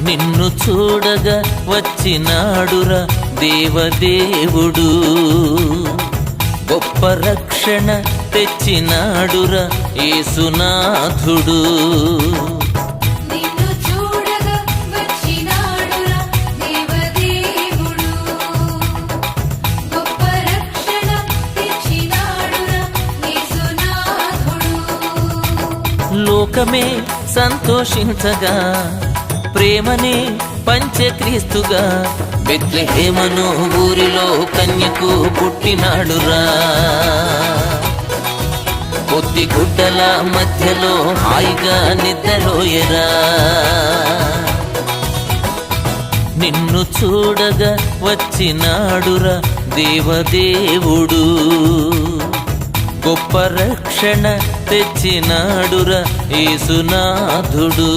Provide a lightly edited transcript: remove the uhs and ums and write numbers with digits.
నిన్ను చూడగా వచ్చినాడురా దేవదేవుడు, గొప్ప రక్షణ తెచ్చినాడురా యేసునాథుడు. నిన్ను చూడగా వచ్చినాడురా దేవదేవుడు, గొప్ప రక్షణ తెచ్చినాడురా యేసునాథుడు. లోకమే సంతోషించగా ప్రేమనే పంచక్రీస్తుగా బెత్లెహేమను ఊరిలో కన్యకు పుట్టినాడురా. కొద్ది గుడ్డల మధ్యలో హాయిగా నిద్రలోయరా. నిన్ను చూడగా వచ్చినాడురా దేవదేవుడు, గొప్ప రక్షణ తెచ్చినాడురా యేసునాథుడు.